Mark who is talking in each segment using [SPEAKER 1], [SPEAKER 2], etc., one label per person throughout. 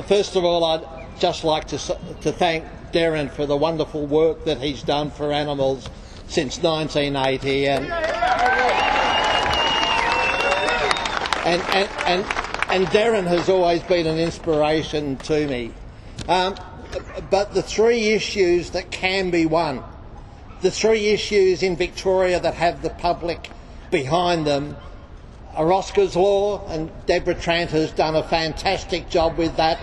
[SPEAKER 1] First of all, I'd just like to thank Darren for the wonderful work that he's done for animals since 1980, and Darren has always been an inspiration to me. But the three issues that can be won, the three issues in Victoria that have the public behind them, are Oscar's Law, and Deborah Trant has done a fantastic job with that.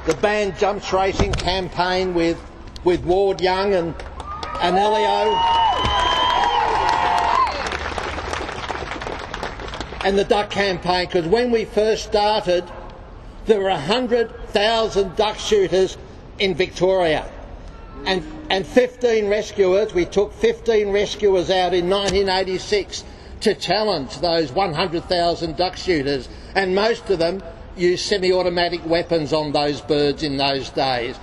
[SPEAKER 1] The banned jumps racing campaign with Ward Young and Elio. And the duck campaign, because when we first started, there were 100,000 duck shooters in Victoria. And 15 rescuers, we took 15 rescuers out in 1986 to challenge those 100,000 duck shooters, and most of them used semi-automatic weapons on those birds in those days.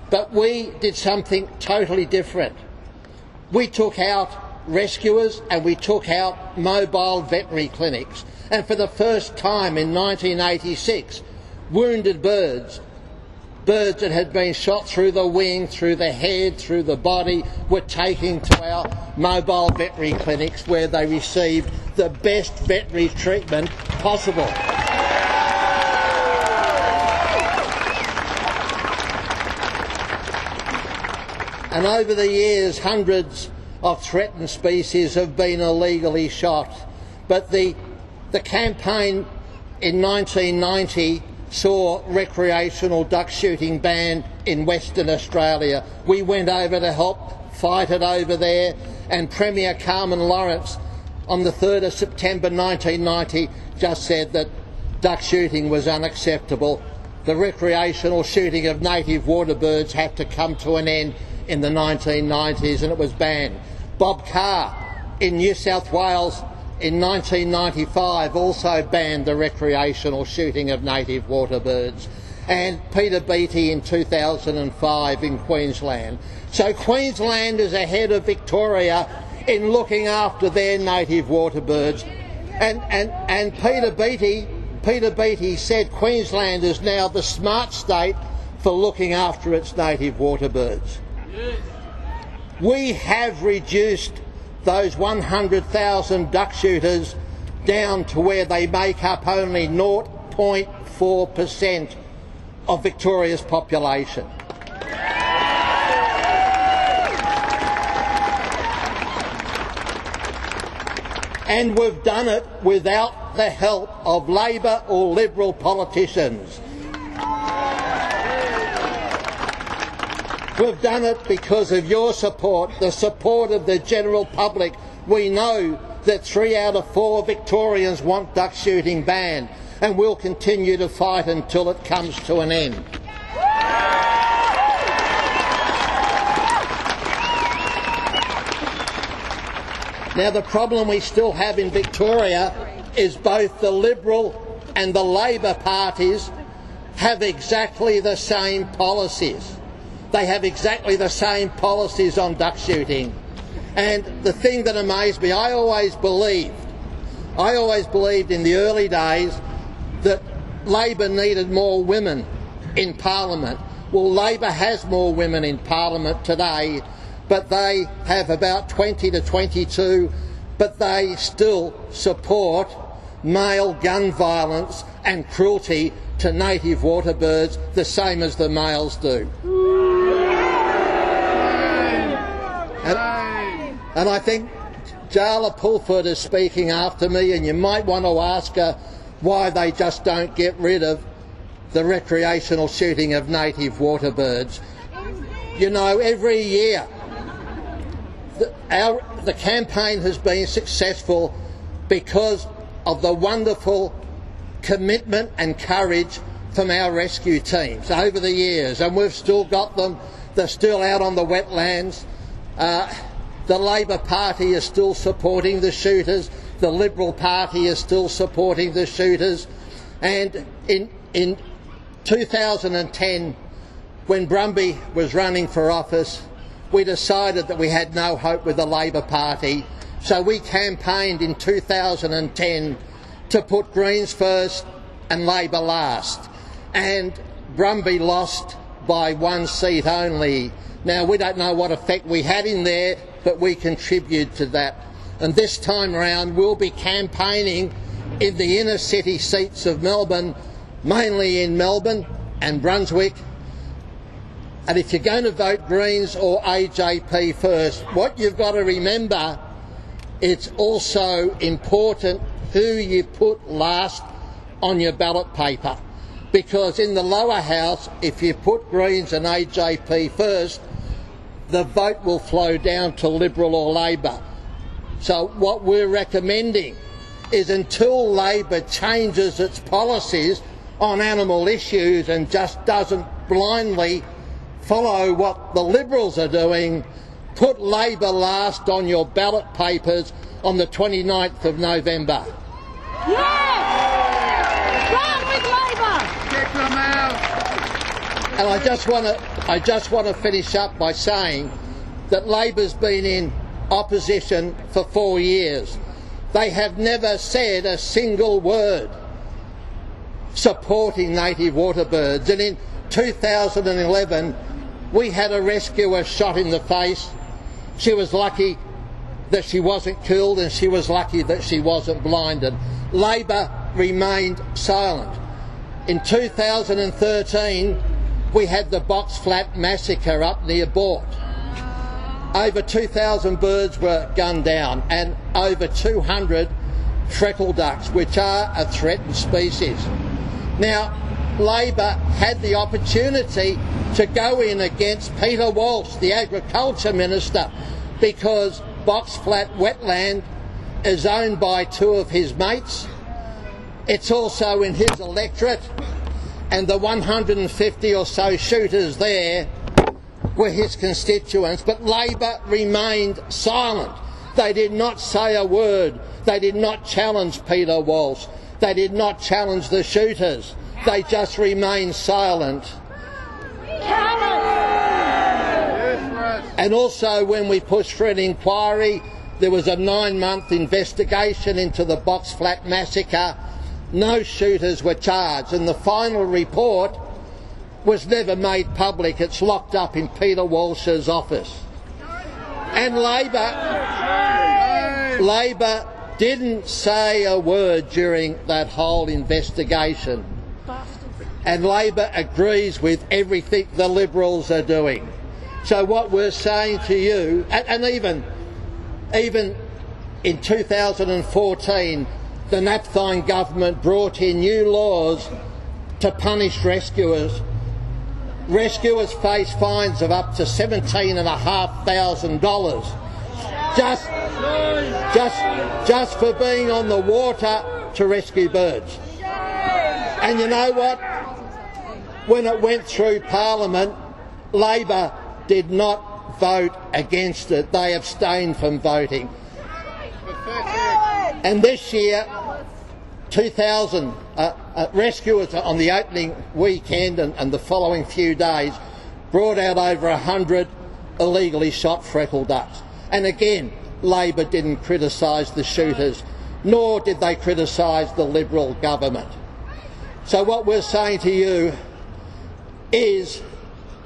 [SPEAKER 1] But we did something totally different. We took out rescuers and we took out mobile veterinary clinics, and for the first time in 1986, wounded birds that had been shot through the wing, through the head, through the body, were taken to our mobile veterinary clinics where they received the best veterinary treatment possible. And over the years, hundreds of threatened species have been illegally shot. But the campaign in 1990 saw recreational duck shooting banned in Western Australia. We went over to help fight it over there, and Premier Carmen Lawrence on the 3rd of September 1990 just said that duck shooting was unacceptable. The recreational shooting of native water birds had to come to an end in the 1990s, and it was banned. Bob Carr in New South Wales in 1995 also banned the recreational shooting of native water birds, and Peter Beattie in 2005 in Queensland. So Queensland is ahead of Victoria in looking after their native water birds, and Peter Beattie said Queensland is now the smart state for looking after its native water birds. We have reduced those 100,000 duck shooters down to where they make up only 0.4% of Victoria's population. And we've done it without the help of Labor or Liberal politicians. We've done it because of your support, the support of the general public. We know that 3 out of 4 Victorians want duck shooting banned, and we'll continue to fight until it comes to an end. Now, the problem we still have in Victoria is both the Liberal and the Labor parties have exactly the same policies. They have exactly the same policies on duck shooting. And the thing that amazed me, I always believed in the early days that Labor needed more women in Parliament. Well, Labor has more women in Parliament today, but they have about 20 to 22, but they still support male gun violence and cruelty to native water birds the same as the males do. And I think Jarla Pulford is speaking after me, and you might want to ask her why they just don't get rid of the recreational shooting of native water birds. You know, every year the campaign has been successful because of the wonderful commitment and courage from our rescue teams over the years, and we've still got them. They're still out on the wetlands. The Labor Party is still supporting the shooters. The Liberal Party is still supporting the shooters. And in 2010, when Brumby was running for office, we decided that we had no hope with the Labor Party. So we campaigned in 2010 to put Greens first and Labor last. And Brumby lost by 1 seat only. Now, we don't know what effect we had in there, but we contributed to that. And this time around, we'll be campaigning in the inner city seats of Melbourne, mainly in Melbourne and Brunswick. And if you're going to vote Greens or AJP first, what you've got to remember, it's also important who you put last on your ballot paper. Because in the lower house, if you put Greens and AJP first, the vote will flow down to Liberal or Labor. So what we're recommending is, until Labor changes its policies on animal issues and just doesn't blindly follow what the Liberals are doing, put Labor last on your ballot papers on the 29th of November.
[SPEAKER 2] Yes! Run with Labor!
[SPEAKER 3] Kick them out!
[SPEAKER 1] And I just want to finish up by saying that Labor's been in opposition for 4 years. They have never said a single word supporting native water birds. And in 2011, we had a rescuer shot in the face. She was lucky that she wasn't killed, and she was lucky that she wasn't blinded. Labor remained silent. In 2013, we had the Box Flat massacre up near Boort. Over 2,000 birds were gunned down, and over 200 freckle ducks, which are a threatened species. Now, Labor had the opportunity to go in against Peter Walsh, the Agriculture Minister, because Box Flat wetland is owned by 2 of his mates. It's also in his electorate, and the 150 or so shooters there were his constituents. But Labor remained silent. They did not say a word. They did not challenge Peter Walsh. They did not challenge the shooters. They just remained silent. And also, when we pushed for an inquiry, there was a 9-month investigation into the Box Flat massacre. No shooters were charged, and the final report was never made public. It's locked up in Peter Walsh's office. And Labor didn't say a word during that whole investigation. And Labor agrees with everything the Liberals are doing. So what we're saying to you, and even in 2014, the Napthine government brought in new laws to punish rescuers. Rescuers face fines of up to $17,500 just for being on the water to rescue birds. And you know what? When it went through Parliament, Labor did not vote against it. They abstained from voting. And this year, 2,000 rescuers on the opening weekend and the following few days brought out over 100 illegally shot freckle ducks. And again, Labor didn't criticise the shooters, nor did they criticise the Liberal government. So what we're saying to you is,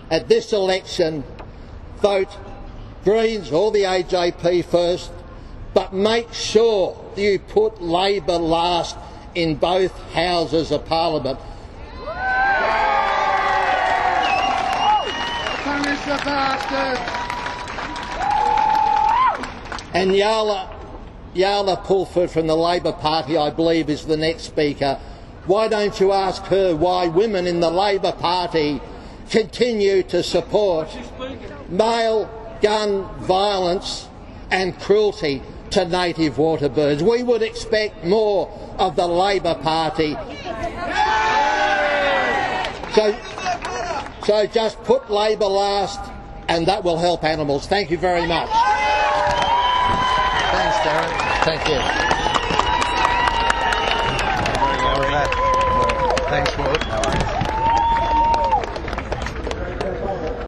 [SPEAKER 1] at this election, vote Greens or the AJP first, but make sure you put Labor last in both houses of Parliament.
[SPEAKER 3] Punish the bastards!
[SPEAKER 1] And Yala Pulford from the Labor Party, I believe, is the next speaker. Why don't you ask her why women in the Labor Party continue to support male gun violence and cruelty to native water birds? We would expect more of the Labor Party. So just put Labor last, and that will help animals. Thank you very much. Thanks, Darren. Thank you.
[SPEAKER 4] Thanks, Rod.